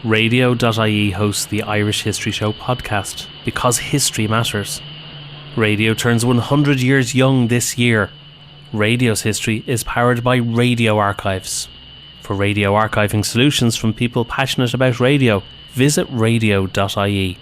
Radio.ie hosts the Irish History Show podcast because history matters. Radio turns 100 years young this year. Radio's history is powered by Radio Archives. For radio archiving solutions from people passionate about radio, visit radio.ie.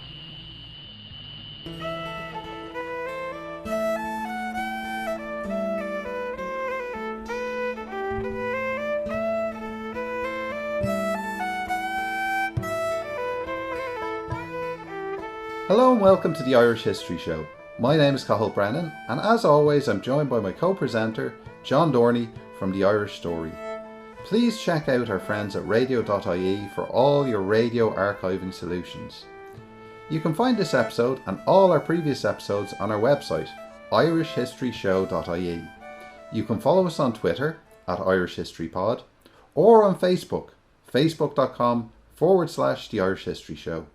Hello and welcome to the Irish History Show. My name is Cathal Brennan, and as always I'm joined by my co-presenter John Dorney from The Irish Story. Please check out our friends at radio.ie for all your radio archiving solutions. You can find this episode and all our previous episodes on our website, irishhistoryshow.ie. You can follow us on Twitter at irishhistorypod or on Facebook, facebook.com/The Irish History Show.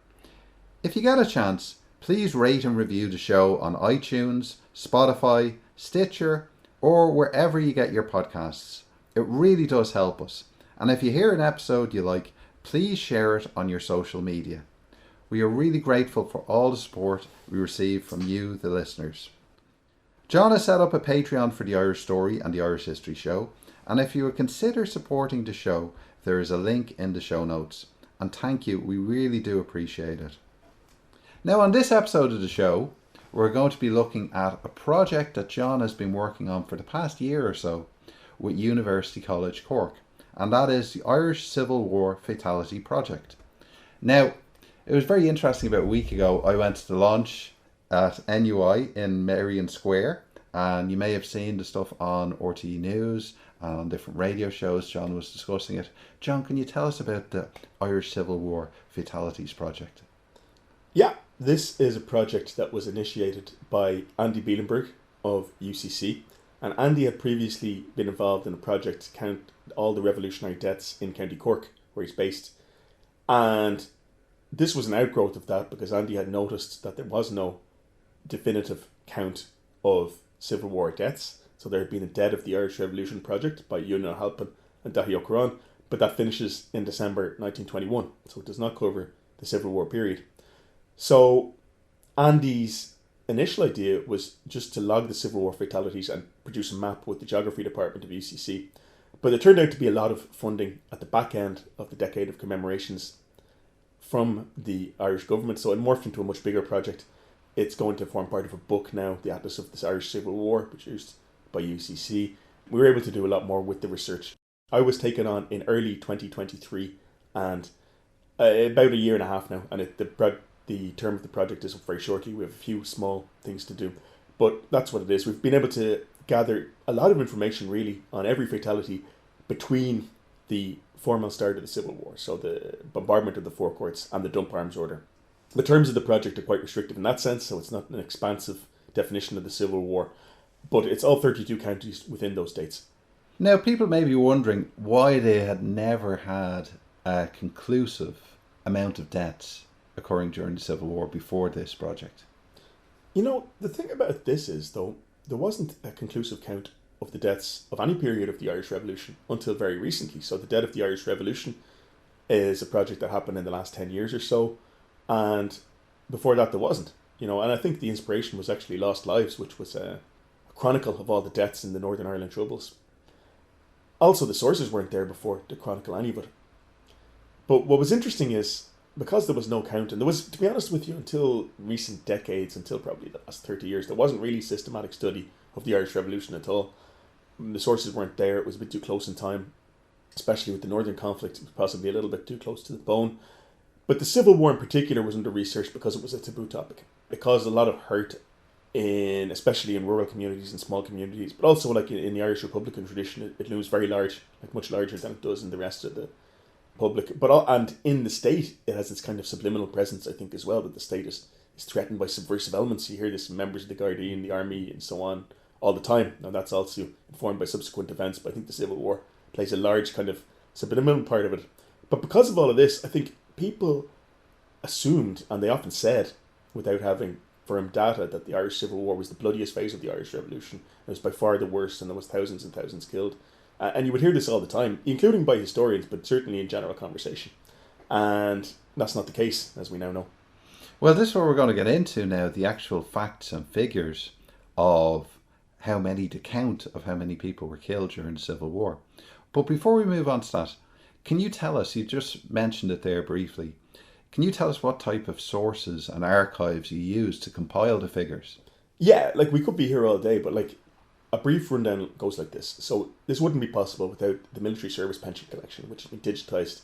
If you get a chance, please rate and review the show on iTunes, Spotify, Stitcher, or wherever you get your podcasts. It really does help us. And if you hear an episode you like, please share it on your social media. We are really grateful for all the support we receive from you, the listeners. John has set up a Patreon for The Irish Story and The Irish History Show, and if you would consider supporting the show, there is a link in the show notes. And thank you, we really do appreciate it. Now on this episode of the show, we're going to be looking at a project that John has been working on for the past year or so with University College Cork, and that is the Irish Civil War Fatality Project. Now, it was very interesting. About a week ago, I went to the launch at NUI in Merrion Square, and you may have seen the stuff on RTE News and on different radio shows. John was discussing it. John, can you tell us about the Irish Civil War Fatalities Project? Yeah, this is a project that was initiated by Andy Bielenberg of UCC, and Andy had previously been involved in a project to count all the revolutionary deaths in County Cork, where he's based. And this was an outgrowth of that because Andy had noticed that there was no definitive count of Civil War deaths. So there had been a Dead of the Irish Revolution project by Ewan Halpin and Daithí Ó Corráin, but that finishes in December 1921, so it does not cover the Civil War period. So Andy's initial idea was just to log the Civil War fatalities and produce a map with the geography department of UCC. But there turned out to be a lot of funding at the back end of the decade of commemorations from the Irish government. So it morphed into a much bigger project. It's going to form part of a book now, the Atlas of the Irish Civil War, produced by UCC. We were able to do a lot more with the research. I was taken on in early 2023 and about a year and a half now, and the term of the project is up very shortly. We have a few small things to do, but that's what it is. We've been able to gather a lot of information really on every fatality between the formal start of the Civil War, so the bombardment of the Four Courts and the Dump Arms Order. The terms of the project are quite restrictive in that sense, so it's not an expansive definition of the Civil War, but it's all 32 counties within those dates. Now, people may be wondering why they had never had a conclusive amount of deaths occurring during the Civil War before this project. You know, the thing about this is, though, there wasn't a conclusive count of the deaths of any period of the Irish Revolution until very recently. So the Dead of the Irish Revolution is a project that happened in the last 10 years or so, and before that there wasn't. You know, and I think the inspiration was actually Lost Lives, which was a chronicle of all the deaths in the Northern Ireland Troubles. Also, the sources weren't there before to chronicle any of it. But what was interesting is, because there was no count, and there was, to be honest with you, until recent decades, until probably the last 30 years, there wasn't really systematic study of the Irish Revolution at all. The sources weren't there, it was a bit too close in time, especially with the Northern conflict, it was possibly a little bit too close to the bone. But the Civil War in particular was under research because it was a taboo topic. It caused a lot of hurt, especially in rural communities and small communities, but also like in the Irish Republican tradition, it looms very large, like much larger than it does in the rest of the public. And in the state, it has this kind of subliminal presence, I think, as well, that the state is threatened by subversive elements. You hear this from members of the Gardaí and the army and so on all the time. Now that's also informed by subsequent events, but I think the Civil War plays a large kind of subliminal part of it. But because of all of this, I think people assumed, and they often said, without having firm data, that the Irish Civil War was the bloodiest phase of the Irish Revolution. It was by far the worst, and there was thousands and thousands killed. And you would hear this all the time, including by historians, but certainly in general conversation. And that's not the case, as we now know. Well, this is what we're going to get into now, the actual facts and figures of the count of how many people were killed during the Civil War. But before we move on to that, can you tell us, you just mentioned it there briefly, can you tell us what type of sources and archives you used to compile the figures? Yeah, like we could be here all day, but like a brief rundown goes like this. So this wouldn't be possible without the military service pension collection, which has been digitised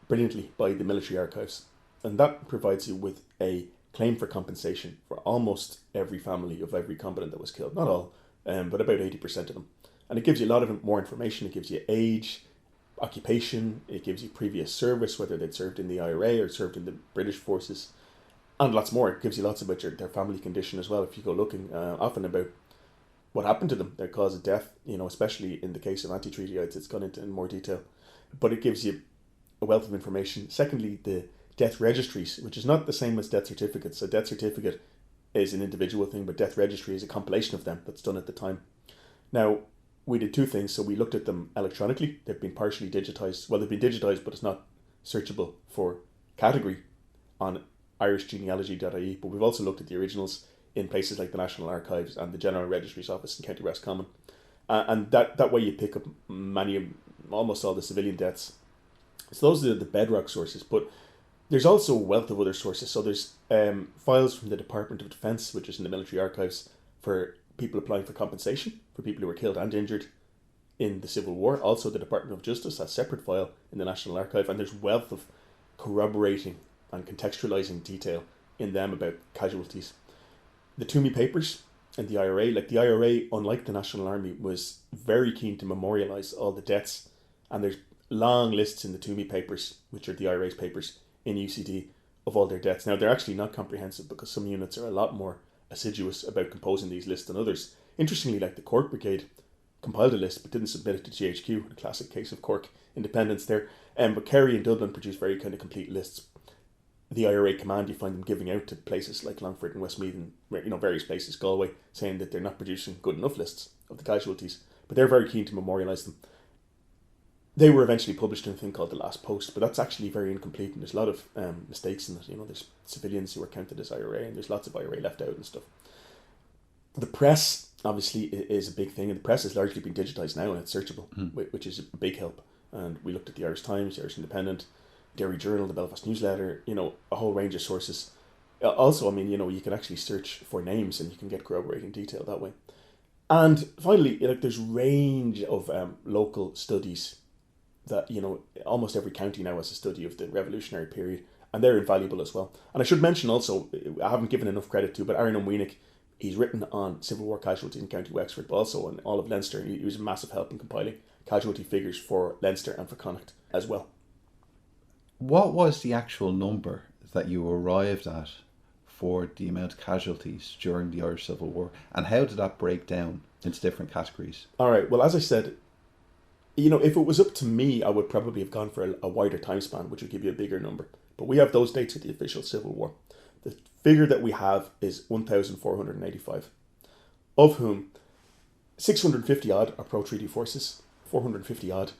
brilliantly by the military archives. And that provides you with a claim for compensation for almost every family of every combatant that was killed. Not all, but about 80% of them. And it gives you a lot of more information. It gives you age, occupation, it gives you previous service, whether they'd served in the IRA or served in the British forces, and lots more. It gives you lots about their family condition as well, if you go looking, often about what happened to them, their cause of death, especially in the case of anti-treatyites, it's gone into in more detail. But it gives you a wealth of information. Secondly, the death registries, which is not the same as death certificates. A death certificate is an individual thing, but death registry is a compilation of them that's done at the time. Now, we did two things. So we looked at them electronically. They've been partially digitized. Well, they've been digitized, but it's not searchable for category on irishgenealogy.ie. But we've also looked at the originals in places like the National Archives and the General Registry's office in County Roscommon. And that way you pick up almost all the civilian deaths. So those are the bedrock sources. But there's also a wealth of other sources. So there's files from the Department of Defence, which is in the military archives, for people applying for compensation for people who were killed and injured in the Civil War. Also, the Department of Justice, a separate file in the National Archive, and there's wealth of corroborating and contextualising detail in them about casualties. The Toomey Papers and the IRA, unlike the National Army, was very keen to memorialise all the deaths, and there's long lists in the Toomey Papers, which are the IRA's papers in UCD, of all their deaths. Now, they're actually not comprehensive because some units are a lot more assiduous about composing these lists than others. Interestingly, like the Cork Brigade compiled a list but didn't submit it to GHQ, a classic case of Cork independence there. But Kerry and Dublin produced very kind of complete lists. The IRA command, you find them giving out to places like Longford and Westmeath and various places, Galway, saying that they're not producing good enough lists of the casualties, but they're very keen to memorialise them. They were eventually published in a thing called The Last Post, but that's actually very incomplete, and there's a lot of mistakes in it. There's civilians who are counted as IRA, and there's lots of IRA left out and stuff. The press, obviously, is a big thing, and the press has largely been digitised now, and it's searchable, which is a big help. And we looked at the Irish Times, the Irish Independent, Derry Journal, the Belfast Newsletter, a whole range of sources. Also, you can actually search for names, and you can get corroborating detail that way. And finally, there's range of local studies that, almost every county now has a study of the revolutionary period, and they're invaluable as well. And I should mention also, I haven't given enough credit to, but Aaron O'Weinick, he's written on Civil War casualties in County Wexford, but also on all of Leinster. He was a massive help in compiling casualty figures for Leinster and for Connacht as well. What was the actual number that you arrived at for the amount of casualties during the Irish Civil War, and how did that break down into different categories? All right, well, as I said, if it was up to me, I would probably have gone for a wider time span, which would give you a bigger number. But we have those dates of the official Civil War. The figure that we have is 1,485, of whom 650 odd are pro-treaty forces, 450 odd,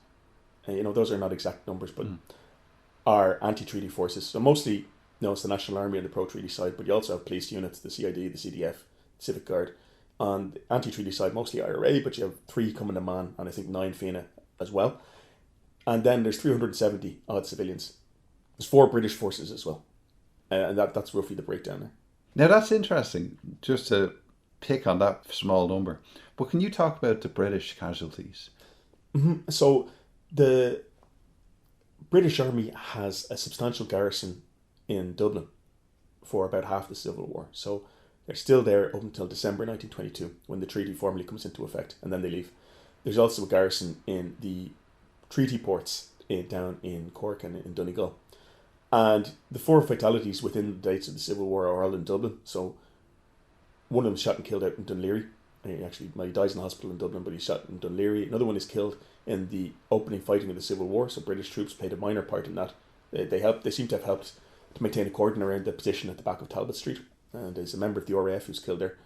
those are not exact numbers, but are anti-treaty forces. So mostly, it's the National Army on the pro-treaty side, but you also have police units, the CID, the CDF, Civic Guard. On the anti-treaty side, mostly IRA, but you have 3 coming to man, and I think 9 Fianna as well. And then there's 370 odd civilians. There's 4 British forces as well. And that's roughly the breakdown there. Now that's interesting, just to pick on that small number. But can you talk about the British casualties? Mm-hmm. So the British Army has a substantial garrison in Dublin for about half the Civil War. So they're still there up until December 1922, when the treaty formally comes into effect, and then they leave. There's also a garrison in the treaty ports down in Cork and in Donegal. And the 4 fatalities within the dates of the Civil War are all in Dublin. So one of them was shot and killed out in Dunleary. He dies in the hospital in Dublin, but he's shot in Dunleary. Another one is killed in the opening fighting of the Civil War. So British troops played a minor part in that. They seem to have helped to maintain a cordon around the position at the back of Talbot Street. And there's a member of the RAF who's killed there.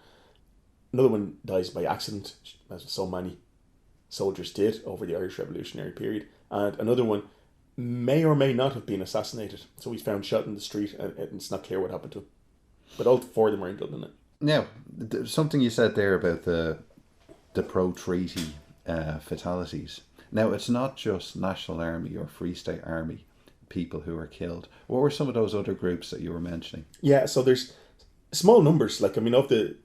Another one dies by accident, as so many soldiers did over the Irish Revolutionary period. And another one may or may not have been assassinated. So he's found shot in the street, and it's not clear what happened to him. But all four of them are in Dublin. Now, something you said there about the pro-treaty fatalities. Now, it's not just National Army or Free State Army people who are killed. What were some of those other groups that you were mentioning? Yeah, so there's small numbers. Like, I mean, of the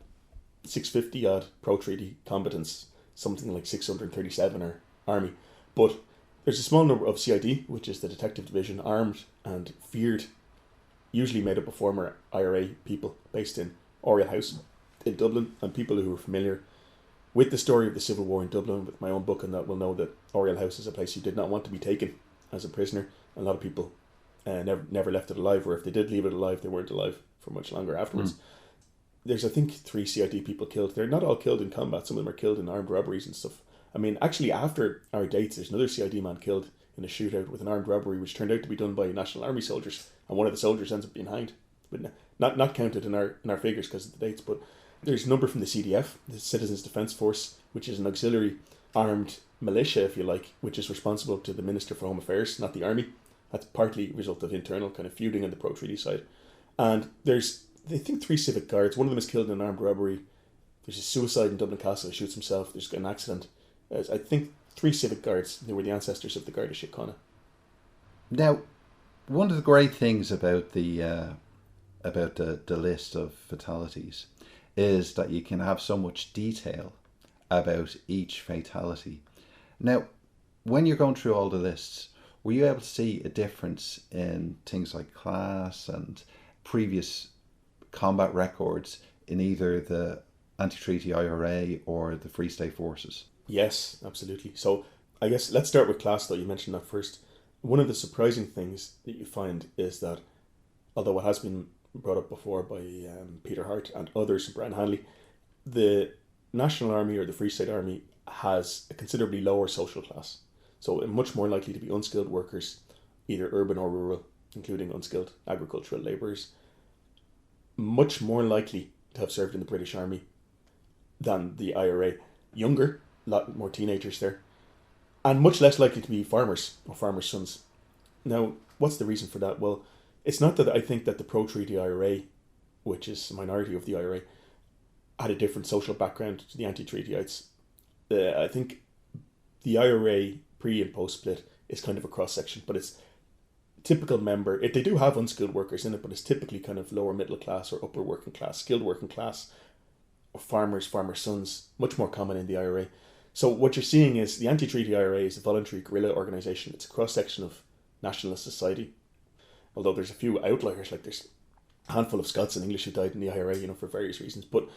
650 odd pro-treaty combatants, something like 637 are army. But there's a small number of CID, which is the detective division, armed and feared, usually made up of former IRA people based in Oriel House in Dublin, and people who are familiar with the story of the Civil War in Dublin, with my own book, and that will know that Oriel House is a place you did not want to be taken as a prisoner. A lot of people never left it alive, or if they did leave it alive, they weren't alive for much longer afterwards. There's, I think, 3 CID people killed. They're not all killed in combat. Some of them are killed in armed robberies and stuff. I mean, actually, after our dates, there's another CID man killed in a shootout with an armed robbery, which turned out to be done by National Army soldiers, and one of the soldiers ends up being hanged. But not counted in our figures because of the dates. But there's a number from the CDF, the Citizens Defence Force, which is an auxiliary armed militia, if you like, which is responsible to the Minister for Home Affairs, not the Army. That's partly a result of internal kind of feuding on the pro-treaty side. And there's, I think, 3 civic guards. One of them is killed in an armed robbery. There's a suicide in Dublin Castle. He shoots himself. There's an accident. I think 3 civic guards. They were the ancestors of the Garda Síochána. Now, one of the great things about the list of fatalities is that you can have so much detail about each fatality. Now, when you're going through all the lists, were you able to see a difference in things like class and previous combat records in either the anti-treaty IRA or the Free State Forces? Yes, absolutely. So I guess let's start with class, though. You mentioned that first. One of the surprising things that you find is that, although it has been brought up before by Peter Hart and others, Brian Hanley, the National Army or the Free State Army has a considerably lower social class. So much more likely to be unskilled workers, either urban or rural, including unskilled agricultural labourers. Much more likely to have served in the British Army than the IRA. Younger, a lot more teenagers there. And much less likely to be farmers or farmers' sons. Now, what's the reason for that? Well, it's not that I think that the pro-treaty IRA, which is a minority of the IRA, had a different social background to the anti-treatyites. I think the IRA pre and post split is kind of a cross section, but it's typical member. They do have unskilled workers in it, but it's typically kind of lower middle class or upper working class, skilled working class, or farmers' sons, much more common in the IRA. So what you're seeing is the anti-treaty IRA is a voluntary guerrilla organisation. It's a cross section of nationalist society. Although there's a few outliers, like there's a handful of Scots and English who died in the IRA, for various reasons. But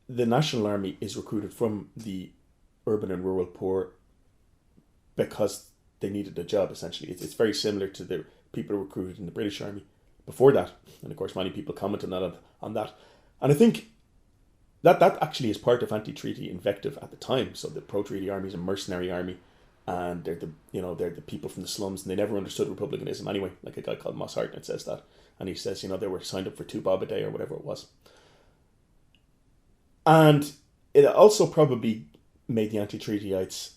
the National Army is recruited from the urban and rural poor because they needed a job, essentially. It's very similar to the people recruited in the British Army before that. And of course, many people commented on that. And I think that actually is part of anti-treaty invective at the time. So the pro-treaty army is a mercenary army, and they're the people from the slums, and they never understood republicanism anyway. Like a guy called Moss Hartnett says that, and he says they were signed up for 2 bob a day or whatever it was. And it also probably made the anti-treatyites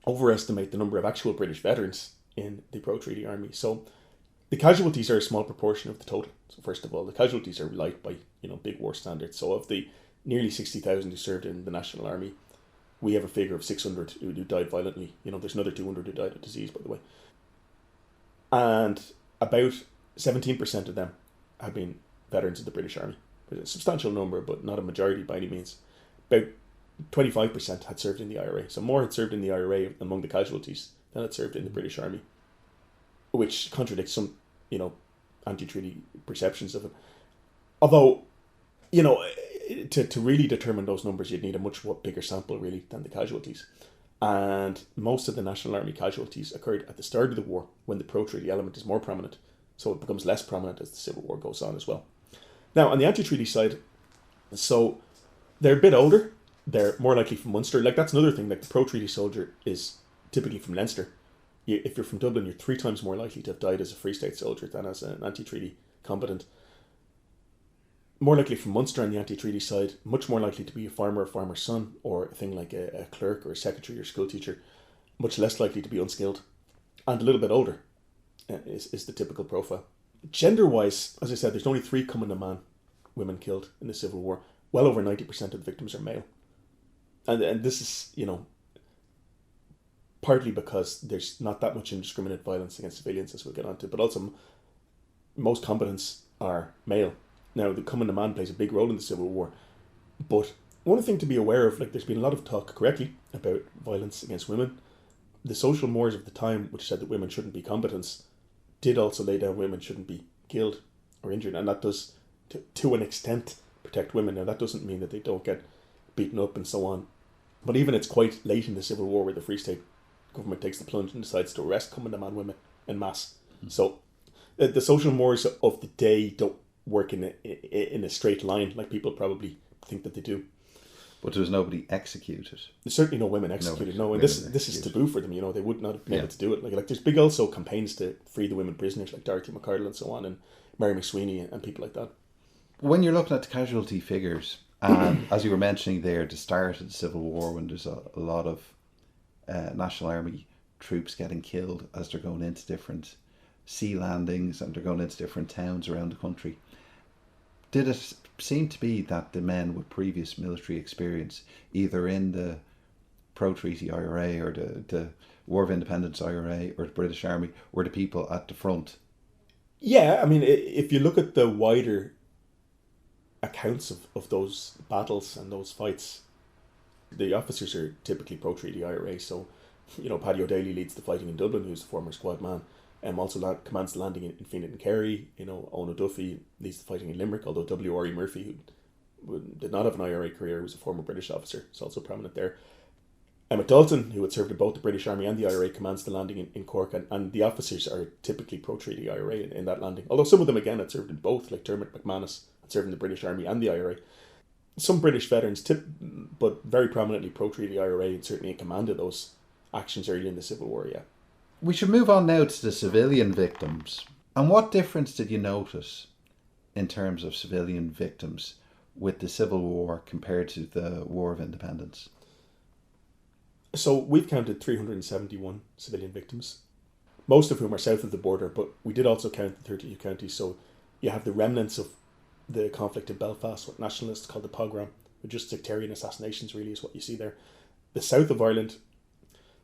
overestimate the number of actual British veterans in the pro-treaty army. So the casualties are a small proportion of the total. So first of all, the casualties are light by big war standards. So of the nearly 60,000 who served in the National Army, we have a figure of 600 who died violently. There's another 200 who died of disease, by the way. And about 17% of them have been veterans of the British Army. A substantial number, but not a majority by any means. About 25% had served in the IRA. So more had served in the IRA among the casualties than had served in the British Army, which contradicts some, anti-treaty perceptions of it. Although, to really determine those numbers, you'd need a much bigger sample, really, than the casualties. And most of the National Army casualties occurred at the start of the war, when the pro-treaty element is more prominent. So it becomes less prominent as the Civil War goes on as well. Now, on the anti-treaty side, so they're a bit older. They're more likely from Munster. Like, that's another thing. Like, the pro-treaty soldier is typically from Leinster. If you're from Dublin, you're 3 times more likely to have died as a Free State soldier than as an anti-treaty combatant. More likely from Munster on the anti-treaty side. Much more likely to be a farmer or farmer's son, or a thing like a clerk or a secretary or school teacher. Much less likely to be unskilled. and a little bit older is the typical profile. Gender-wise, as I said, there's only 3 common man women killed in the Civil War. Well over 90% of the victims are male. And this is, partly because there's not that much indiscriminate violence against civilians, as we'll get onto, but also most combatants are male. Now, the common man plays a big role in the Civil War, but one thing to be aware of, there's been a lot of talk correctly about violence against women. The social mores of the time, which said that women shouldn't be combatants, did also lay down women shouldn't be killed or injured, and that does, to an extent, protect women. Now, that doesn't mean that they don't get beaten up and so on, but even it's quite late in the Civil War where the Free State government takes the plunge and decides to arrest common man women en masse. So the social mores of the day don't work in a straight line like people probably think that they do. But there was nobody executed. There's certainly no women executed. No, and this is taboo for them. They would not have been able to do it. Like there's big also campaigns to free the women prisoners, like Dorothy McCardle and so on, and Mary McSweeney and people like that. When you're looking at the casualty figures, and as you were mentioning there, the start of the Civil War, when there's a lot of National Army troops getting killed as they're going into different sea landings and they're going into different towns around the country, did it seem to be that the men with previous military experience, either in the pro-treaty IRA or the War of Independence IRA or the British Army, were the people at the front? Yeah, I mean, if you look at the wider accounts of those battles and those fights, the officers are typically pro-treaty IRA. So, Paddy O'Daly leads the fighting in Dublin, who's the former squad man. Also commands the landing in Feenit and Kerry. Owen O'Duffy leads the fighting in Limerick, although W.R.E. Murphy, who did not have an IRA career, was a former British officer, is also prominent there. Emmett Dalton, who had served in both the British Army and the IRA, commands the landing in Cork, and the officers are typically pro-treaty IRA in that landing. Although some of them, again, had served in both, like Dermot McManus had served in the British Army and the IRA. Some British veterans, but very prominently pro-treaty IRA, and certainly in command of those actions early in the Civil War, yeah. We should move on now to the civilian victims. And what difference did you notice in terms of civilian victims with the Civil War compared to the War of Independence? So we've counted 371 civilian victims, most of whom are south of the border, but we did also count the 32 counties. So you have the remnants of the conflict in Belfast, what nationalists call the pogrom, or just sectarian assassinations really is what you see there. The south of Ireland,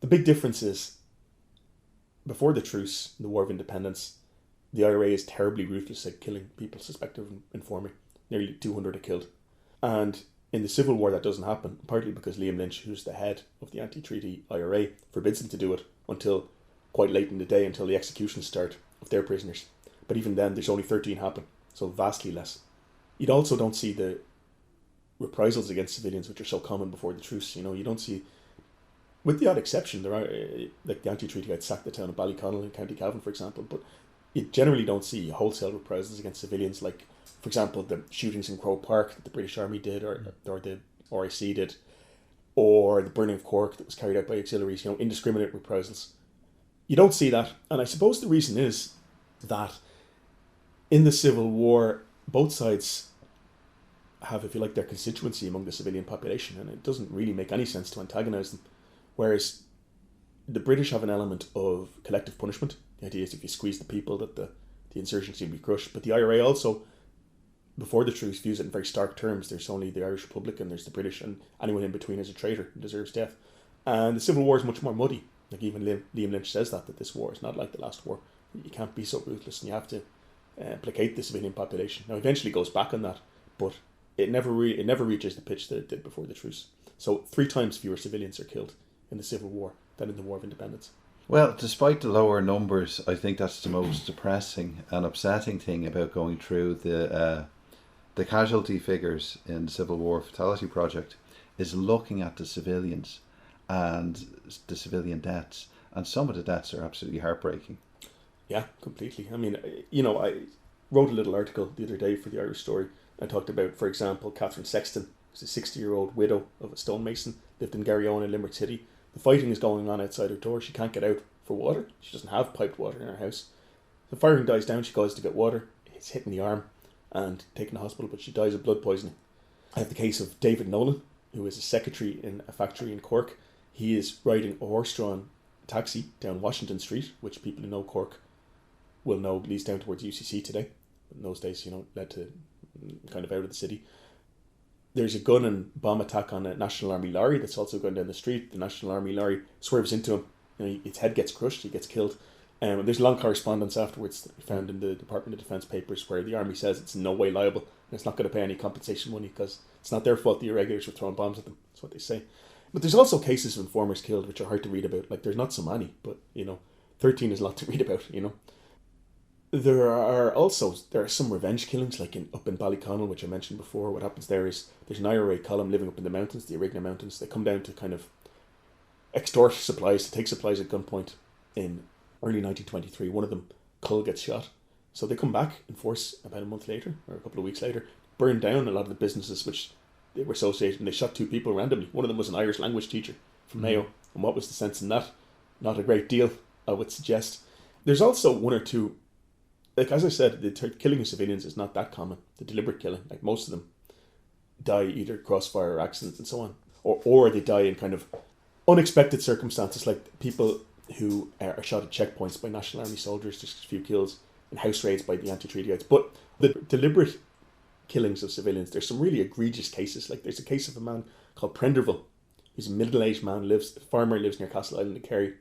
the big difference is before the truce, the War of Independence, the IRA is terribly ruthless at killing people suspected of informing. Nearly 200 are killed. And in the Civil War that doesn't happen, partly because Liam Lynch, who's the head of the anti-treaty IRA, forbids them to do it until quite late in the day, until the executions start of their prisoners. But even then, there's only 13 happen, so vastly less. You also don't see the reprisals against civilians, which are so common before the truce. You don't see, with the odd exception, there are, like the anti-treaty guys sacked the town of Ballyconnell in County Cavan, for example, but you generally don't see wholesale reprisals against civilians, like, for example, the shootings in Croke Park that the British Army did, or the RIC did, or the burning of Cork that was carried out by auxiliaries, indiscriminate reprisals. You don't see that, and I suppose the reason is that in the Civil War, both sides have, if you like, their constituency among the civilian population, and it doesn't really make any sense to antagonise them. Whereas the British have an element of collective punishment. The idea is if you squeeze the people that the insurgency will be crushed. But the IRA also, before the truce, views it in very stark terms. There's only the Irish Republic and there's the British, and anyone in between is a traitor and deserves death. And the Civil War is much more muddy. Like even Liam Lynch says that this war is not like the last war. You can't be so ruthless, and you have to placate the civilian population. Now, eventually goes back on that, but it never reaches the pitch that it did before the truce. So 3 times fewer civilians are killed in the Civil War than in the War of Independence. Well, despite the lower numbers, I think that's the most depressing and upsetting thing about going through the casualty figures in the Civil War Fatality Project, is looking at the civilians and the civilian deaths. And some of the deaths are absolutely heartbreaking. Yeah, completely. I mean, I wrote a little article the other day for the Irish Story. I talked about, for example, Catherine Sexton, who's a 60-year-old widow of a stonemason, lived in Garryowen in Limerick City. The fighting is going on outside her door. She can't get out for water. She doesn't have piped water in her house. The firing dies down. She goes to get water. It's hitting the arm and taken to hospital, but she dies of blood poisoning. I have the case of David Nolan, who is a secretary in a factory in Cork. He is riding a horse-drawn taxi down Washington Street, which people who know Cork will know leads down towards UCC today. In those days, led to kind of out of the city. There's a gun and bomb attack on a National Army lorry that's also going down the street. The National Army lorry swerves into him. His head gets crushed. He gets killed. There's long correspondence afterwards found in the Department of Defence papers where the Army says it's in no way liable and it's not going to pay any compensation money because it's not their fault the irregulars were throwing bombs at them. That's what they say. But there's also cases of informers killed which are hard to read about. Like, there's not so many, but 13 is a lot to read about. There are some revenge killings, like up in Ballyconnell, which I mentioned before. What happens there is there's an IRA column living up in the mountains, the Arigna Mountains. They come down to kind of extort supplies, to take supplies at gunpoint in early 1923. One of them, Cull, gets shot. So they come back in force about a month later, or a couple of weeks later, burn down a lot of the businesses which they were associated, and they shot 2 people randomly. One of them was an Irish language teacher from Mayo. And what was the sense in that? Not a great deal, I would suggest. There's also one or two, like as I said, the killing of civilians is not that common. The deliberate killing, like most of them die either crossfire or accidents and so on. Or they die in kind of unexpected circumstances, like people who are shot at checkpoints by National Army soldiers, just a few kills, and house raids by the anti-treatyites. But the deliberate killings of civilians, there's some really egregious cases. Like there's a case of a man called Prenderville. He's a middle-aged man, farmer, lives near Castle Island in Kerry.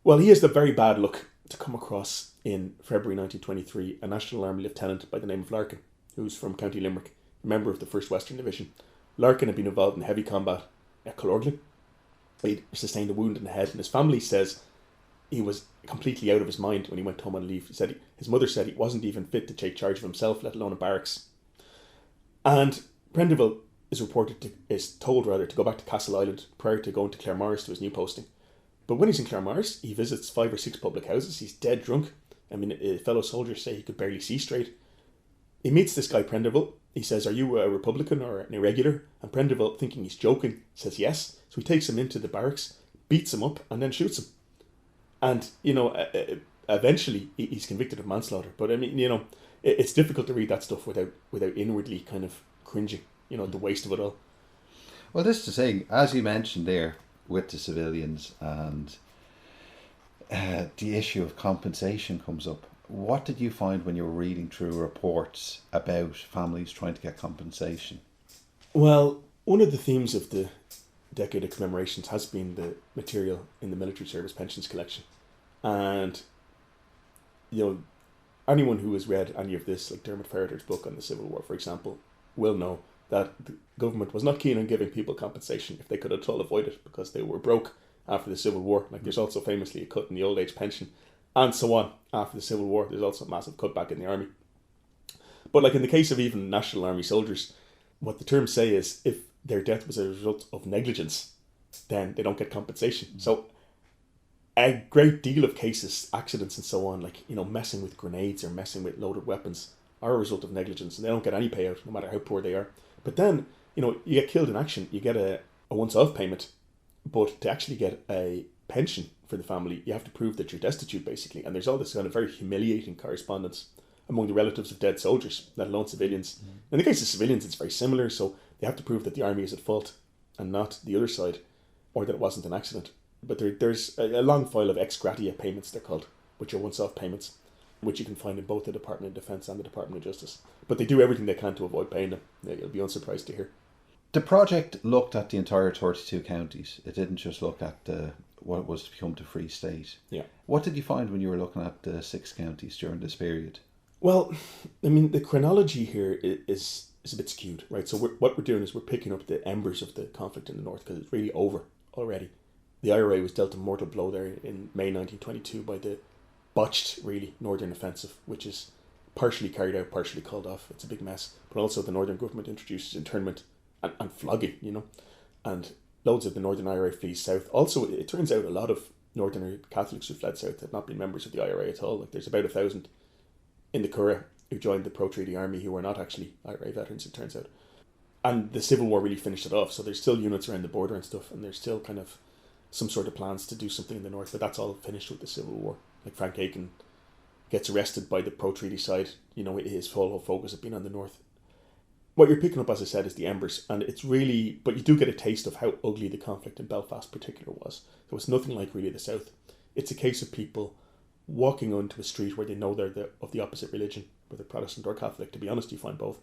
Well, he has the very bad luck to come across in February 1923 a National Army lieutenant by the name of Larkin, who's from County Limerick, a member of the 1st Western Division. Larkin had been involved in heavy combat at Killorgley. He sustained a wound in the head, and his family says he was completely out of his mind when he went home on leave. His mother said he wasn't even fit to take charge of himself, let alone a barracks. And Prenderville is told to go back to Castle Island prior to going to Claremorris to his new posting. But when he's in Claremorris, he visits 5 or 6 public houses. He's dead drunk. Fellow soldiers say he could barely see straight. He meets this guy Prenderville. He says, "Are you a Republican or an irregular?" And Prenderville, thinking he's joking, says yes. So he takes him into the barracks, beats him up, and then shoots him. And, eventually he's convicted of manslaughter. But, it's difficult to read that stuff without inwardly kind of cringing, the waste of it all. Well, this is the thing, as you mentioned there, with the civilians, and the issue of compensation comes up. What did you find when you were reading through reports about families trying to get compensation? Well, one of the themes of the Decade of Commemorations has been the material in the military service pensions collection. And, anyone who has read any of this, like Dermot Ferreter's book on the Civil War, for example, will know that the government was not keen on giving people compensation if they could at all avoid it, because they were broke after the Civil War. Like, there's also famously a cut in the old age pension, and so on. After the Civil War, there's also a massive cutback in the army. But like in the case of even National Army soldiers, what the terms say is if their death was a result of negligence, then they don't get compensation. So a great deal of cases, accidents and so on, like, messing with grenades or messing with loaded weapons, are a result of negligence, and they don't get any payout, no matter how poor they are. But then, you get killed in action, you get a once-off payment, but to actually get a pension for the family, you have to prove that you're destitute, basically. And there's all this kind of very humiliating correspondence among the relatives of dead soldiers, let alone civilians. In the case of civilians, it's very similar. So they have to prove that the army is at fault and not the other side, or that it wasn't an accident. But there's a long file of ex gratia payments, they're called, which are once-off payments, which you can find in both the Department of Defence and the Department of Justice. But they do everything they can to avoid paying them. You'll be unsurprised to hear. The project looked at the entire 32 counties. It didn't just look at what was to become the Free State. Yeah. What did you find when you were looking at the 6 counties during this period? Well, the chronology here is a bit skewed, right? So what we're doing is we're picking up the embers of the conflict in the north, because it's really over already. The IRA was dealt a mortal blow there in May 1922 by the botched, really, Northern Offensive, which is partially carried out, partially called off. It's a big mess. But also the Northern government introduces internment and flogging, and loads of the Northern IRA flees south. Also, it turns out a lot of Northern Catholics who fled south had not been members of the IRA at all. Like, there's about 1,000 in the Curragh who joined the pro-treaty army who were not actually IRA veterans, it turns out. And the Civil War really finished it off, so there's still units around the border and stuff, and there's still kind of some sort of plans to do something in the north, but that's all finished with the Civil War. Like, Frank Aiken gets arrested by the pro-treaty side, his whole focus had been on the north. what you're picking up, as I said, is the embers, and it's really, but you do get a taste of how ugly the conflict in Belfast in particular was. So it's nothing like really the South. It's a case of people walking onto a street where they know they're of the opposite religion, whether Protestant or Catholic. To be honest, you find both,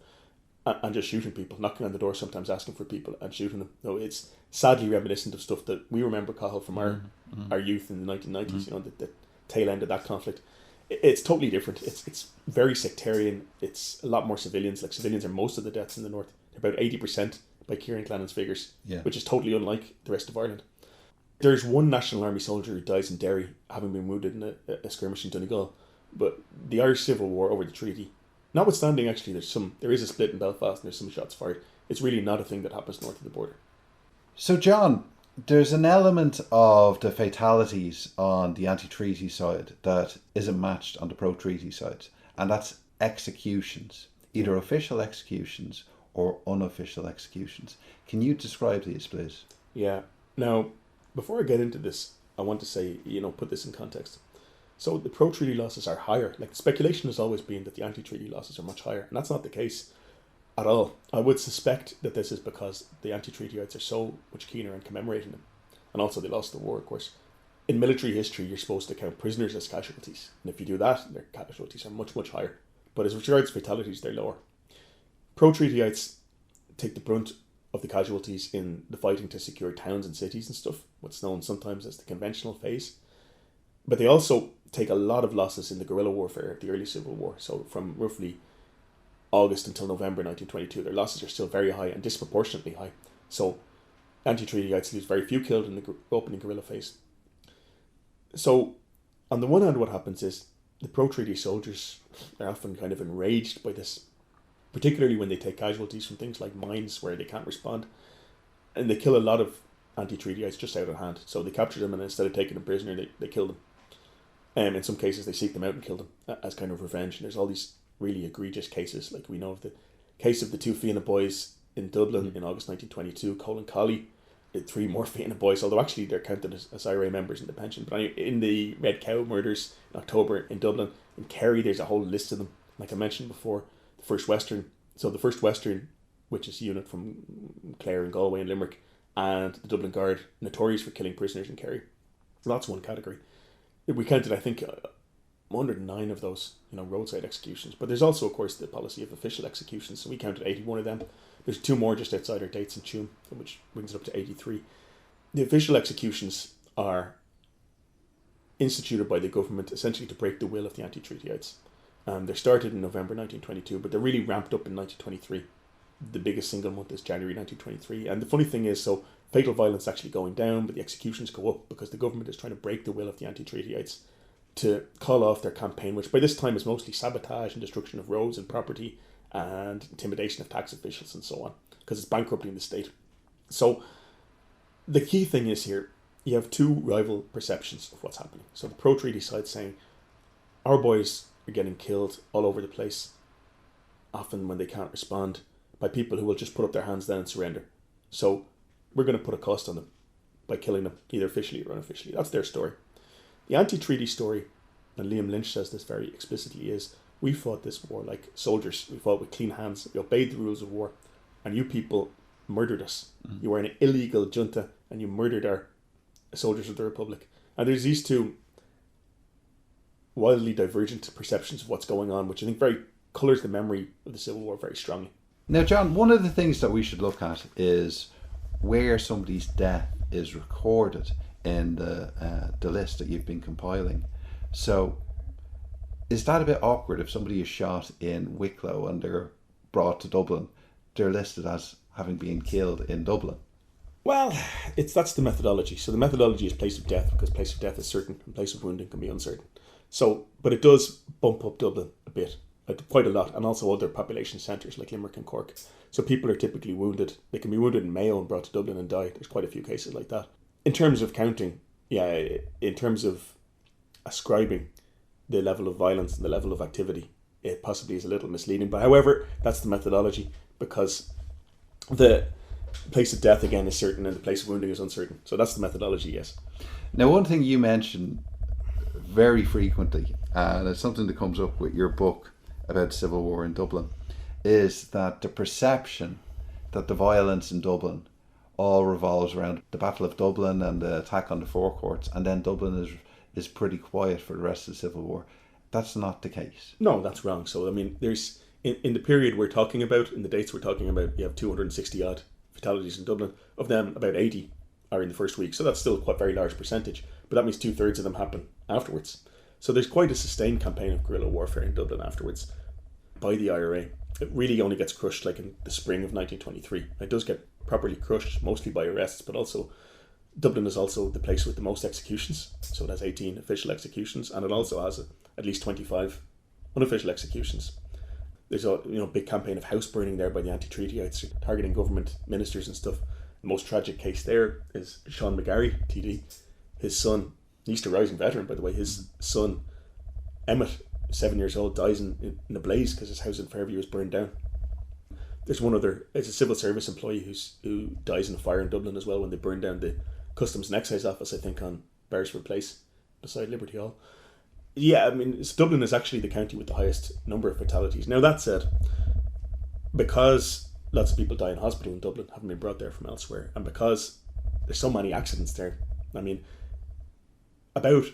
and just shooting people, knocking on the door, sometimes asking for people and shooting them. So it's sadly reminiscent of stuff that we remember, Cathal, from our youth in the 1990s. You know, the tail end of that conflict. It's totally different. It's very sectarian. It's a lot more civilians. Like, civilians are most of the deaths in the north. They're about 80% by Kieran Clennan's figures, which is totally unlike the rest of Ireland. There's one National Army soldier who dies in Derry, having been wounded in a skirmish in Donegal. But the Irish Civil War over the treaty, notwithstanding, actually, there is a split in Belfast and there's some shots fired. It's really not a thing that happens north of the border. So, John, there's an element of the fatalities on the anti-treaty side that isn't matched on the pro-treaty side, and that's executions, either official executions or unofficial executions. Can you describe these, please? Yeah. Now, before I get into this, I want to say, put this in context. So the pro-treaty losses are higher. Like, the speculation has always been that the anti-treaty losses are much higher, and that's not the case at all. I would suspect that this is because the anti-treatyites are so much keener on commemorating them. And also they lost the war, of course. In military history, you're supposed to count prisoners as casualties. And if you do that, their casualties are much, much higher. But as regards fatalities, they're lower. Pro-treatyites take the brunt of the casualties in the fighting to secure towns and cities and stuff, what's known sometimes as the conventional phase. But they also take a lot of losses in the guerrilla warfare of the early Civil War. So from roughly August until November 1922, their losses are still very high and disproportionately high. So anti-treatyites lose very few killed in the opening guerrilla phase. So on the one hand, what happens is the pro-treaty soldiers are often kind of enraged by this, particularly when they take casualties from things like mines where they can't respond. And they kill a lot of anti-treatyites just out of hand. So they capture them, and instead of taking them prisoner, they kill them. In some cases, they seek them out and kill them as kind of revenge. And there's all these really egregious cases. Like, we know of the case of the 2 Fianna boys in Dublin in August 1922, Colin Colley, 3 more Fianna boys, although actually they're counted as IRA members in the pension. But in the Red Cow murders in October in Dublin, in Kerry, there's a whole list of them. Like I mentioned before, the first Western, which is a unit from Clare and Galway and Limerick, and the Dublin Guard, notorious for killing prisoners in Kerry. So that's one category. We counted, I think, 109 of those, roadside executions. But there's also, of course, the policy of official executions. So we counted 81 of them. There's 2 more just outside our dates in Tuam, which brings it up to 83. The official executions are instituted by the government essentially to break the will of the anti-treatyites. They're started in November 1922, but they're really ramped up in 1923. The biggest single month is January 1923. And the funny thing is, so fatal violence actually going down, but the executions go up because the government is trying to break the will of the anti-treatyites to call off their campaign, which by this time is mostly sabotage and destruction of roads and property and intimidation of tax officials and so on, because it's bankrupting the state. So the key thing is here, you have 2 rival perceptions of what's happening. So the pro-treaty side saying, our boys are getting killed all over the place, often when they can't respond, by people who will just put up their hands then and surrender. So we're going to put a cost on them by killing them, either officially or unofficially. That's their story. The anti-treaty story, and Liam Lynch says this very explicitly, is we fought this war like soldiers. We fought with clean hands. We obeyed the rules of war. And you people murdered us. You were an illegal junta and you murdered our soldiers of the Republic. And there's these 2 wildly divergent perceptions of what's going on, which I think very colours the memory of the Civil War very strongly. Now, John, one of the things that we should look at is where somebody's death is recorded in the list that you've been compiling. So is that a bit awkward if somebody is shot in Wicklow and they're brought to Dublin? They're listed as having been killed in Dublin. Well, that's the methodology. So the methodology is place of death, because place of death is certain and place of wounding can be uncertain. So, but it does bump up Dublin a bit, quite a lot, and also other population centres like Limerick and Cork. So people are typically wounded. They can be wounded in Mayo and brought to Dublin and die. There's quite a few cases like that. In terms of counting, in terms of ascribing the level of violence and the level of activity, it possibly is a little misleading. But however, that's the methodology, because the place of death again is certain and the place of wounding is uncertain. So that's the methodology, yes. Now, one thing you mention very frequently, and it's something that comes up with your book about Civil War in Dublin, is that the perception that the violence in Dublin all revolves around the Battle of Dublin and the attack on the forecourts, and then Dublin is pretty quiet for the rest of the Civil War. That's not the case. No, that's wrong. So, I mean, there's in the period we're talking about, in the dates we're talking about, you have 260 odd fatalities in Dublin. Of them, about 80 are in the first week. So that's still quite a very large percentage. But that means 2/3 of them happen afterwards. So there's quite a sustained campaign of guerrilla warfare in Dublin afterwards by the IRA. It really only gets crushed like in the spring of 1923. It does get properly crushed, mostly by arrests, but also Dublin is also the place with the most executions. So it has 18 official executions, and it also has at least 25 unofficial executions. There's a big campaign of house burning there by the anti-treatyites, targeting government ministers and stuff. The most tragic case there is Sean McGarry, TD. His son, Easter Rising veteran, by the way, his son, Emmett, 7 years old, dies in a blaze because his house in Fairview is burned down. There's one other, it's a civil service employee who dies in a fire in Dublin as well when they burn down the Customs and Excise office, I think, on Beresford Place, beside Liberty Hall. Yeah, I mean, Dublin is actually the county with the highest number of fatalities. Now, that said, because lots of people die in hospital in Dublin, having been brought there from elsewhere, and because there's so many accidents there, I mean, about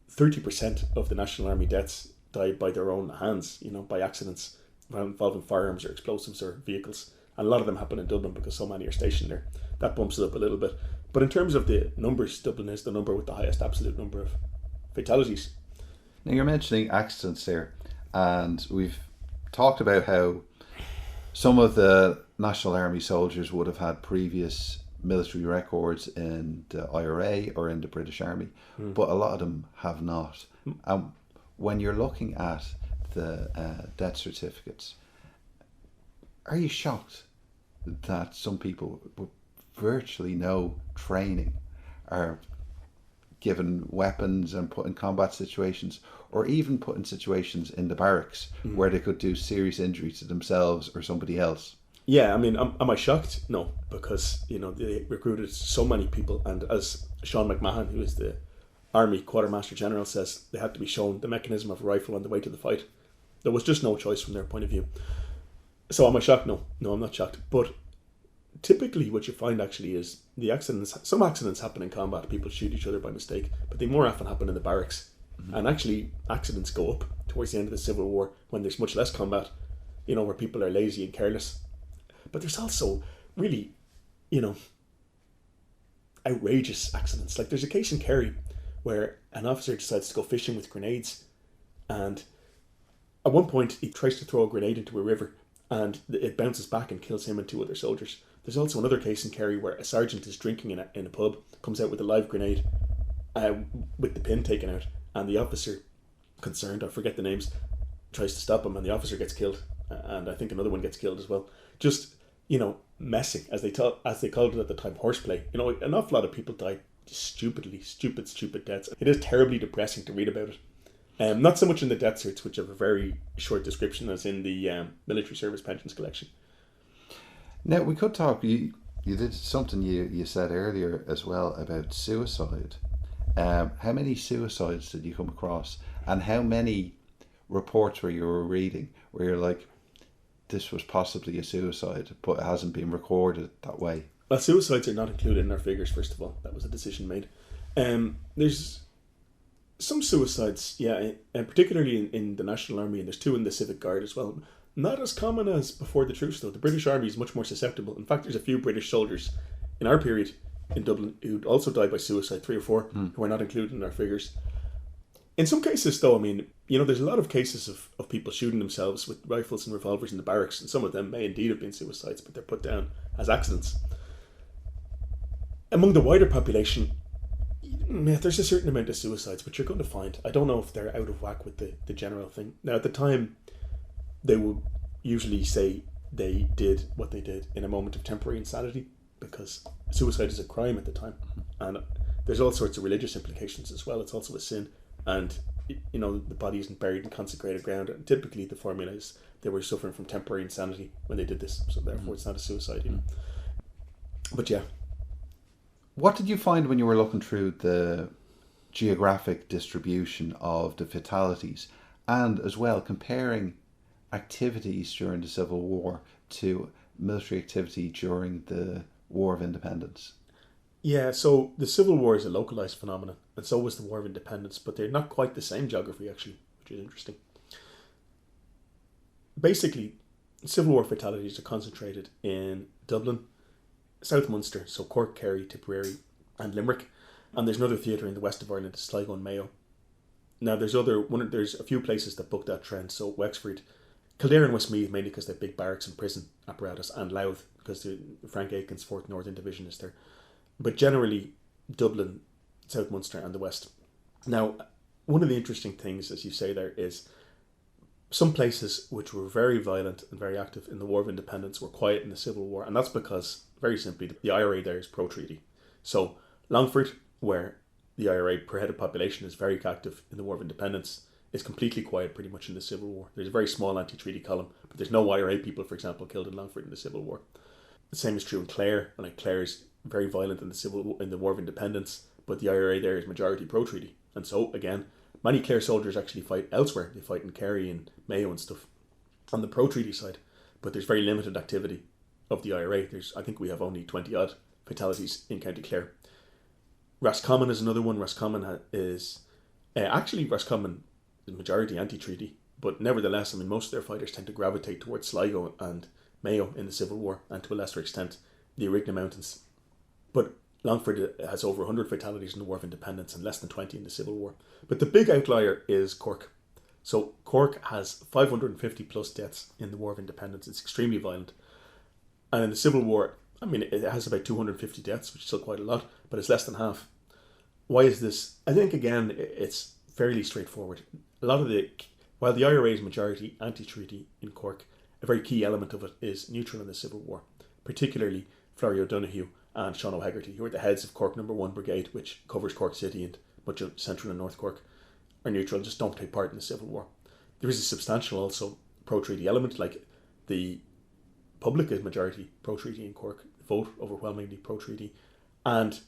30% of the National Army deaths die by their own hands, by accidents involving firearms or explosives or vehicles. And a lot of them happen in Dublin because so many are stationed there. That bumps it up a little bit. But in terms of the numbers, Dublin is the number with the highest absolute number of fatalities. Now, you're mentioning accidents there, and we've talked about how some of the National Army soldiers would have had previous military records in the IRA or in the British Army, but a lot of them have not. When you're looking at the death certificates, are you shocked that some people with virtually no training are given weapons and put in combat situations, or even put in situations in the barracks where they could do serious injury to themselves or somebody else? Yeah, I mean, am I shocked? No, because, they recruited so many people, and as Sean McMahon, who is the Army Quartermaster General, says, they had to be shown the mechanism of a rifle on the way to the fight. There was just no choice from their point of view. So am I shocked? No, I'm not shocked. But typically what you find actually is some accidents happen in combat. People shoot each other by mistake, but they more often happen in the barracks. And actually accidents go up towards the end of the Civil War when there's much less combat, where people are lazy and careless. But there's also really, outrageous accidents. Like there's a case in Kerry where an officer decides to go fishing with grenades, and at one point he tries to throw a grenade into a river and it bounces back and kills him and 2 other soldiers. There's also another case in Kerry where a sergeant is drinking in a pub, comes out with a live grenade with the pin taken out, and the officer concerned, I forget the names, tries to stop him, and the officer gets killed, and I think another one gets killed as well. Just, messing, as they called it at the time, horseplay. An awful lot of people die stupid deaths. It is terribly depressing to read about it. Not so much in the death certs, which have a very short description, as in the military service pensions collection. Now, we could talk, you did something you said earlier as well about suicide. How many suicides did you come across, and how many reports where you were reading where you're like, this was possibly a suicide, but it hasn't been recorded that way? Well, suicides are not included in our figures, first of all. That was a decision made. There's some suicides, yeah, and particularly in the National Army, and there's 2 in the Civic Guard as well. Not as common as before the truce, though. The British Army is much more susceptible. In fact, there's a few British soldiers in our period in Dublin who'd also died by suicide, 3 or 4, who are not included in our figures. In some cases, though, I mean, there's a lot of cases of people shooting themselves with rifles and revolvers in the barracks, and some of them may indeed have been suicides, but they're put down as accidents. Among the wider population, there's a certain amount of suicides, but you're going to find, I don't know if they're out of whack with the general thing. Now, at the time, they would usually say they did what they did in a moment of temporary insanity, because suicide is a crime at the time, and there's all sorts of religious implications as well. It's also a sin, and the body isn't buried in consecrated ground, and typically the formula is they were suffering from temporary insanity when they did this, so therefore it's not a suicide. But yeah. What did you find when you were looking through the geographic distribution of the fatalities, and as well comparing activities during the Civil War to military activity during the War of Independence? Yeah, so the Civil War is a localized phenomenon, and so was the War of Independence, but they're not quite the same geography, actually, which is interesting. Basically, Civil War fatalities are concentrated in Dublin, South Munster, so Cork, Kerry, Tipperary, and Limerick, and there's another theatre in the west of Ireland, Sligo and Mayo. Now, there's a few places that book that trend, so Wexford, Kildare and Westmeath, mainly because they have big barracks and prison apparatus, and Louth, because the Frank Aiken's 4th Northern Division is there. But generally, Dublin, South Munster, and the West. Now, one of the interesting things, as you say there, is some places which were very violent and very active in the War of Independence were quiet in the Civil War, and that's because, very simply, the IRA there is pro-treaty. So, Longford, where the IRA per head of population is very active in the War of Independence, is completely quiet pretty much in the Civil War. There's a very small anti-treaty column, but there's no IRA people, for example, killed in Longford in the Civil War. The same is true in Clare, and Clare's very violent in the War of Independence, but the IRA there is majority pro-treaty. And so, again, many Clare soldiers actually fight elsewhere. They fight in Kerry and Mayo and stuff on the pro-treaty side, but there's very limited activity of the IRA. I think we have only 20-odd fatalities in County Clare. Roscommon is another one. Roscommon is majority anti-treaty, but nevertheless, most of their fighters tend to gravitate towards Sligo and Mayo in the Civil War, and to a lesser extent, the Arigna Mountains. But Longford has over 100 fatalities in the War of Independence and less than 20 in the Civil War. But the big outlier is Cork. So Cork has 550 plus deaths in the War of Independence. It's extremely violent. And in the Civil War, it has about 250 deaths, which is still quite a lot, but it's less than half. Why is this? I think, again, it's fairly straightforward. While the IRA is majority anti-treaty in Cork, a very key element of it is neutral in the Civil War, particularly Florrie O'Donoghue and Sean O'Hegarty, who are the heads of Cork No. 1 Brigade, which covers Cork City and much of Central and North Cork, are neutral and just don't take part in the Civil War. There is a substantial also pro-treaty element, like the public is majority pro-treaty in Cork, vote overwhelmingly pro-treaty, and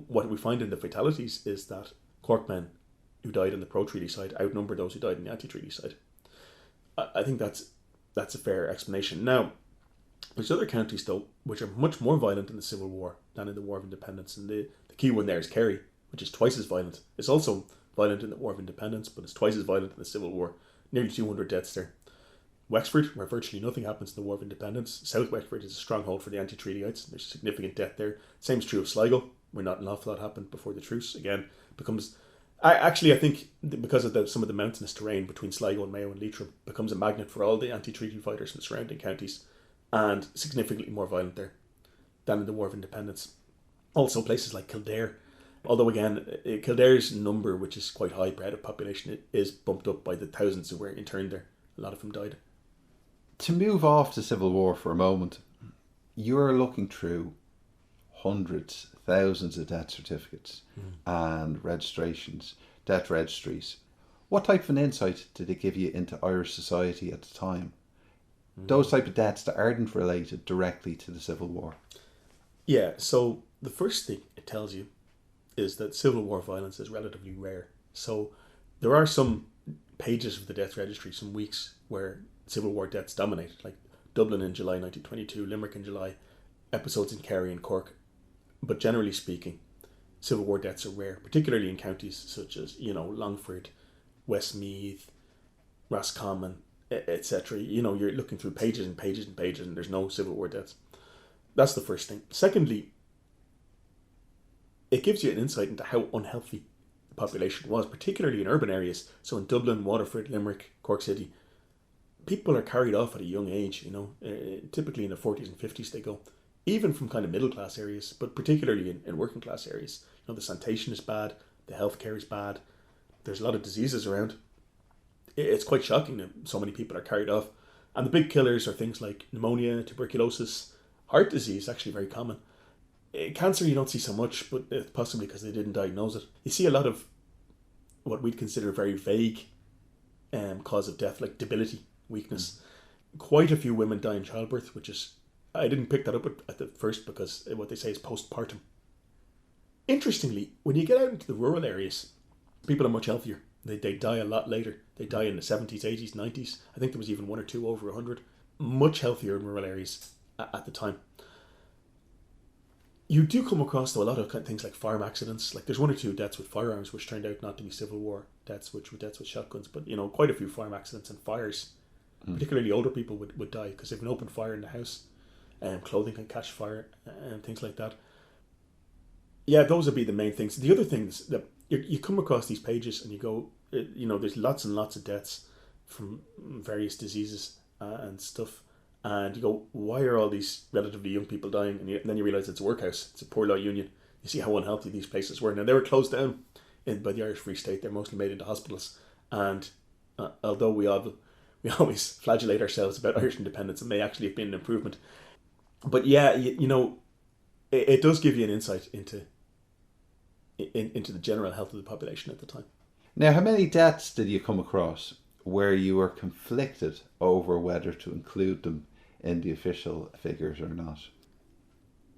what we find in the fatalities is that Cork men who died on the pro-treaty side outnumber those who died on the anti-treaty side. I think that's a fair explanation. Now, there's other counties, though, which are much more violent in the Civil War than in the War of Independence, and the key one there is Kerry, which is twice as violent. It's also violent in the War of Independence, but it's twice as violent in the Civil War. Nearly 200 deaths there. Wexford, where virtually nothing happens in the War of Independence. South Wexford is a stronghold for the anti-treatyites. There's significant death there. Same is true of Sligo, where not an awful lot happened before the truce. Again, I think because of some of the mountainous terrain between Sligo and Mayo and Leitrim, becomes a magnet for all the anti-treaty fighters in the surrounding counties, and significantly more violent there than in the War of Independence. Also, places like Kildare, although again, Kildare's number, which is quite high per head of population, is bumped up by the thousands who were interned there. A lot of them died. To move off the Civil War for a moment, you're looking through hundreds, thousands of death certificates and registrations, death registries. What type of an insight did it give you into Irish society at the time? Those type of deaths that aren't related directly to the Civil War. Yeah, so the first thing it tells you is that Civil War violence is relatively rare. So there are some pages of the death registry, some weeks where Civil War deaths dominated, like Dublin in July 1922, Limerick in July, episodes in Kerry and Cork. But generally speaking, Civil War deaths are rare, particularly in counties such as, Longford, Westmeath, Roscommon, etc. You're looking through pages and pages and pages and there's no Civil War deaths. That's the first thing. Secondly, it gives you an insight into how unhealthy the population was, particularly in urban areas. So in Dublin, Waterford, Limerick, Cork City, people are carried off at a young age, typically in their 40s and 50s they go. Even from kind of middle class areas, but particularly in working class areas. The sanitation is bad, the healthcare is bad, there's a lot of diseases around. It's quite shocking that so many people are carried off. And the big killers are things like pneumonia, tuberculosis, heart disease, actually very common. Cancer you don't see so much, but possibly because they didn't diagnose it. You see a lot of what we'd consider very vague cause of death, like debility, weakness. Quite a few women die in childbirth, which is, I didn't pick that up at the first because what they say is postpartum. Interestingly, when you get out into the rural areas, people are much healthier. They die a lot later. They die in the 70s, 80s, 90s. I think there was even one or two over 100. Much healthier in rural areas at the time. You do come across, though, a lot of things like farm accidents. Like there's one or two deaths with firearms, which turned out not to be Civil War deaths, which were deaths with shotguns. But, quite a few farm accidents and fires. Particularly older people would die because they've an open fire in the house. Clothing can catch fire and things like that. Yeah, those would be the main things. The other things that you come across these pages and you go, there's lots and lots of deaths from various diseases and stuff. And you go, why are all these relatively young people dying? And then you realise it's a workhouse. It's a poor law union. You see how unhealthy these places were. Now, they were closed down by the Irish Free State. They're mostly made into hospitals. And although we always flagellate ourselves about Irish independence, it may actually have been an improvement. But yeah, it does give you an insight into the general health of the population at the time. Now, how many deaths did you come across where you were conflicted over whether to include them in the official figures or not?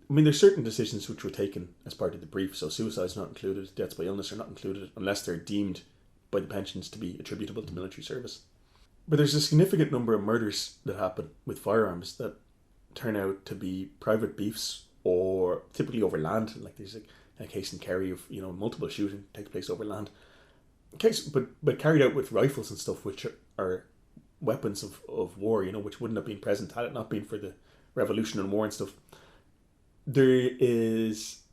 I mean, there's certain decisions which were taken as part of the brief. So suicide's not included, deaths by illness are not included unless they're deemed by the pensions to be attributable to military service. But there's a significant number of murders that happen with firearms that turn out to be private beefs or typically over land. Like there's a case in Kerry of multiple shooting takes place over land. But carried out with rifles and stuff, which are weapons of war, which wouldn't have been present had it not been for the revolution and war and stuff. There is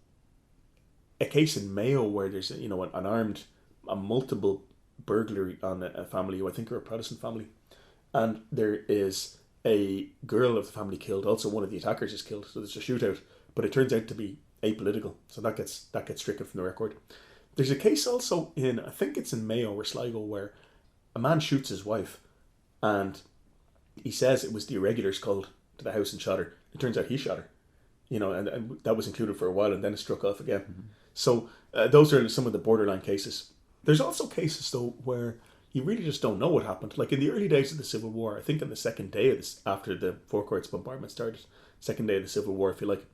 a case in Mayo where there's a multiple burglary on a family who I think are a Protestant family, and there is a girl of the family killed. Also, one of the attackers is killed. So there's a shootout, but it turns out to be apolitical, so that gets stricken from the record. There's a case also I think it's in Mayo or Sligo, where a man shoots his wife, and he says it was the irregulars called to the house and shot her. It turns out he shot her, and that was included for a while, and then it struck off again. Mm-hmm. So those are some of the borderline cases. There's also cases though where you really just don't know what happened. Like in the early days of the Civil War, I think on the second day of this, after the Four Courts bombardment started, second day of the Civil War, if you like,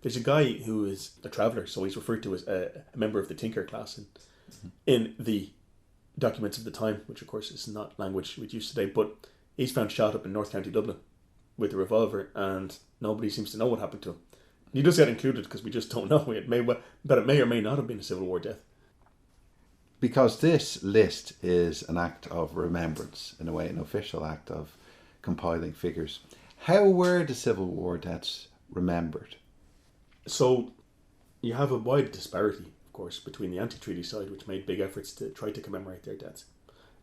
there's a guy who is a traveller, so he's referred to as a member of the Tinker class in the documents of the time, which of course is not language we'd use today, but he's found shot up in North County Dublin with a revolver, and nobody seems to know what happened to him. He does get included because we just don't know. It may or may not have been a Civil War death. Because this list is an act of remembrance, in a way, an official act of compiling figures. How were the Civil War deaths remembered? So you have a wide disparity, of course, between the anti-treaty side, which made big efforts to try to commemorate their deaths.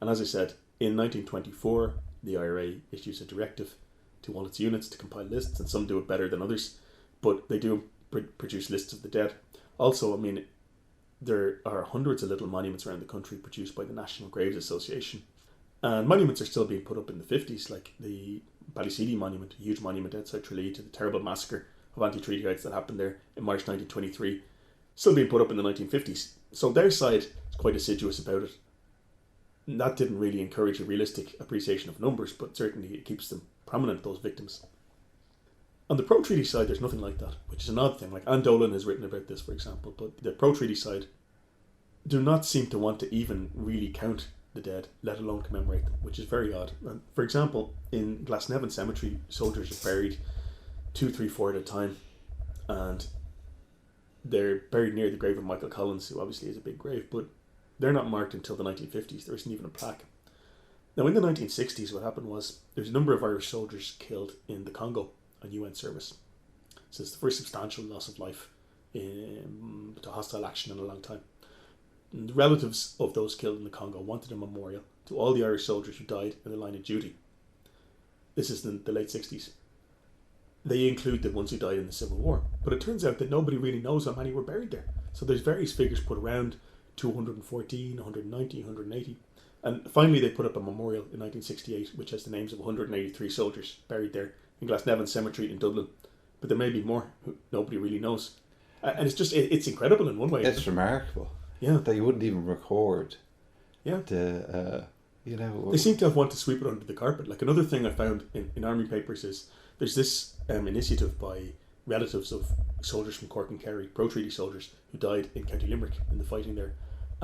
And as I said, in 1924, the IRA issues a directive to all its units to compile lists, and some do it better than others, but they do produce lists of the dead. Also, I mean, there are hundreds of little monuments around the country produced by the National Graves Association. And monuments are still being put up in the 50s, like the Ballyseedy Monument, a huge monument outside Tralee to the terrible massacre of anti-treaty that happened there in March 1923, still being put up in the 1950s. So their side is quite assiduous about it. And that didn't really encourage a realistic appreciation of numbers, but certainly it keeps them prominent, those victims. On the pro-treaty side, there's nothing like that, which is an odd thing. Like Anne Dolan has written about this, for example, but the pro-treaty side do not seem to want to even really count the dead, let alone commemorate them, which is very odd. And for example, in Glasnevin Cemetery, soldiers are buried 2, 3, 4 at a time, and they're buried near the grave of Michael Collins, who obviously is a big grave, but they're not marked until the 1950s. There isn't even a plaque. Now, in the 1960s, what happened was there's a number of Irish soldiers killed in the Congo on UN service. So it's the first substantial loss of life to hostile action in a long time. And the relatives of those killed in the Congo wanted a memorial to all the Irish soldiers who died in the line of duty. This is in the late 60s. They include the ones who died in the Civil War. But it turns out that nobody really knows how many were buried there. So there's various figures put around, 214, 190, 180. And finally they put up a memorial in 1968, which has the names of 183 soldiers buried there in Glasnevin Cemetery in Dublin. But there may be more who nobody really knows. And it's just, it's incredible in one way. It's remarkable. Yeah. That you wouldn't even record. Yeah. They seem to have wanted to sweep it under the carpet. Like another thing I found in army papers is there's this initiative by relatives of soldiers from Cork and Kerry, pro-treaty soldiers, who died in County Limerick in the fighting there.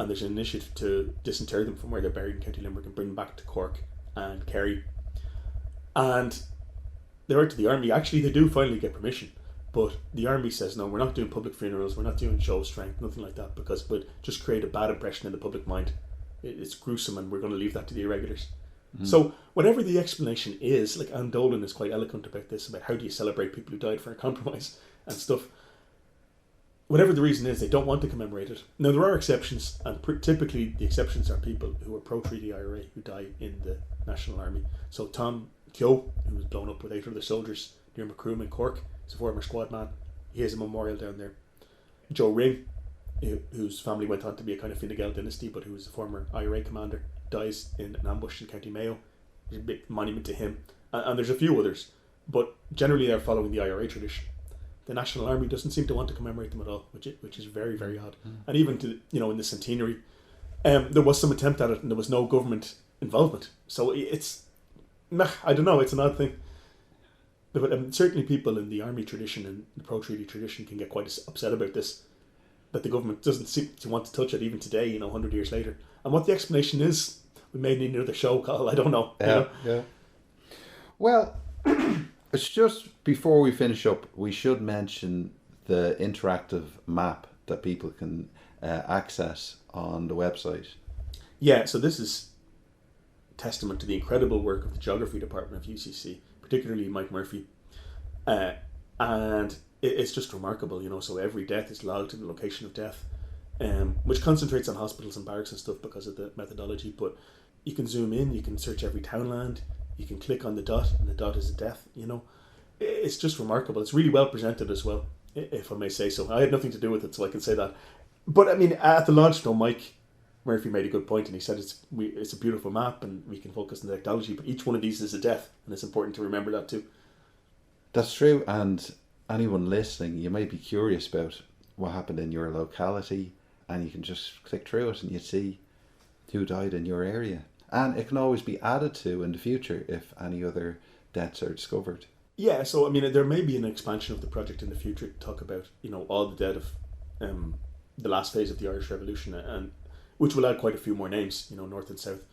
and there's an initiative to disinter them from where they're buried in County Limerick and bring them back to Cork and Kerry. And they write to the army. Actually, they do finally get permission, but the army says, no, we're not doing public funerals, we're not doing show of strength, nothing like that, because it would just create a bad impression in the public mind. It's gruesome, and we're going to leave that to the irregulars. So whatever the explanation is, like Anne Dolan is quite eloquent about this, about how do you celebrate people who died for a compromise and stuff. Whatever the reason is, they don't want to commemorate it. Now, there are exceptions, and typically the exceptions are people who are pro-treaty IRA who die in the National Army. So Tom Keogh, who was blown up with 8 other soldiers near Macroom in Cork, is a former squad man. He has a memorial down there. Joe Ring, whose family went on to be a kind of Fine Gael dynasty, but who was a former IRA commander, dies in an ambush in County Mayo. There's a big monument to him. And there's a few others, but generally they're following the IRA tradition. The National Army doesn't seem to want to commemorate them at all, which is very, very odd. And even to, in the centenary, there was some attempt at it, and there was no government involvement. So it's, I don't know, it's an odd thing. But certainly people in the army tradition and the pro-treaty tradition can get quite upset about this, that the government doesn't seem to want to touch it even today, 100 years later. And what the explanation is, we may need another show, Carl, I don't know. Yeah. Well, it's just before we finish up, we should mention the interactive map that people can access on the website. Yeah, so this is testament to the incredible work of the Geography Department of UCC, particularly Mike Murphy. And it's just remarkable, so every death is logged to the location of death, which concentrates on hospitals and barracks and stuff because of the methodology. But you can zoom in, you can search every townland, you can click on the dot, and the dot is a death, It's just remarkable. It's really well presented as well, if I may say so. I had nothing to do with it, so I can say that. But I mean, at the launch, though, Mike Murphy made a good point, and he said it's a beautiful map, and we can focus on the technology, but each one of these is a death, and it's important to remember that too. That's true, and anyone listening, you might be curious about what happened in your locality, and you can just click through it and you see who died in your area. And it can always be added to in the future if any other deaths are discovered. Yeah, so I mean, there may be an expansion of the project in the future to talk about, all the dead of the last phase of the Irish Revolution, and which will add quite a few more names, north and south.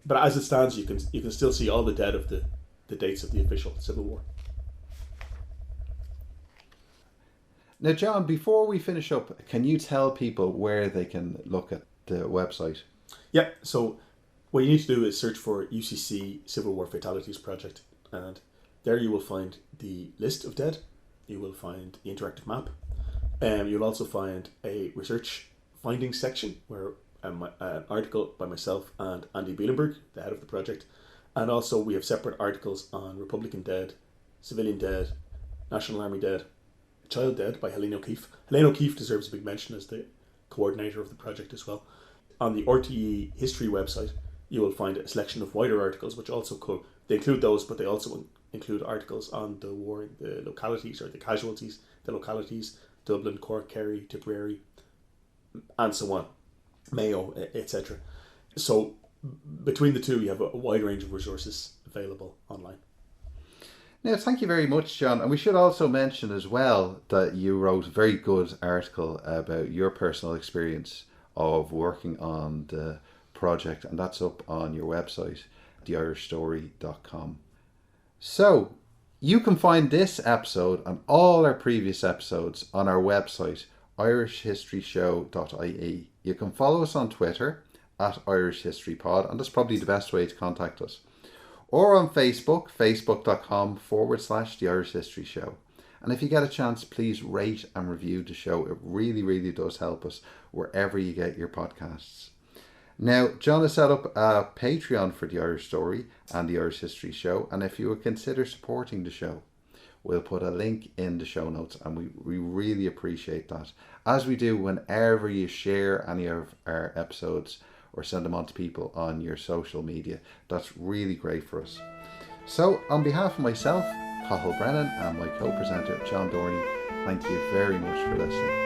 But as it stands, you can still see all the dead of the dates of the official Civil War. Now, John, before we finish up, can you tell people where they can look at the website? Yeah, so what you need to do is search for UCC Civil War Fatalities Project, and there you will find the list of dead, you will find the interactive map, you'll also find a research findings section where an article by myself and Andy Bielenberg, the head of the project, and also we have separate articles on Republican dead, civilian dead, National Army dead, child dead by Helene O'Keefe. Helene O'Keefe deserves a big mention as the coordinator of the project as well. On the RTE history website, you will find a selection of wider articles, which also they include those, but they also include articles on the war in the localities, or the casualties, the localities, Dublin, Cork, Kerry, Tipperary, and so on, Mayo, etc. So between the two, you have a wide range of resources available online. Now, thank you very much, John. And we should also mention as well that you wrote a very good article about your personal experience of working on the project, and that's up on your website, theirishstory.com. So, you can find this episode and all our previous episodes on our website, irishhistoryshow.ie. You can follow us on Twitter @irishhistorypod, and that's probably the best way to contact us. Or on Facebook, facebook.com/The Irish History Show. And if you get a chance, please rate and review the show. It really, really does help us wherever you get your podcasts. Now, John has set up a Patreon for The Irish Story and The Irish History Show. And if you would consider supporting the show, we'll put a link in the show notes, and we really appreciate that. As we do whenever you share any of our episodes or send them on to people on your social media. That's really great for us. So, on behalf of myself, Cathal Brennan, and my co-presenter, John Dorney, thank you very much for listening.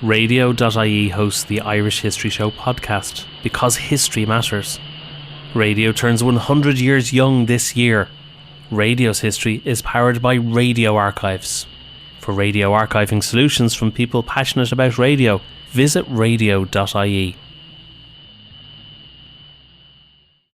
Radio.ie hosts the Irish History Show podcast because history matters. Radio turns 100 years young this year. Radio's history is powered by Radio Archives. For radio archiving solutions from people passionate about radio, visit radio.ie.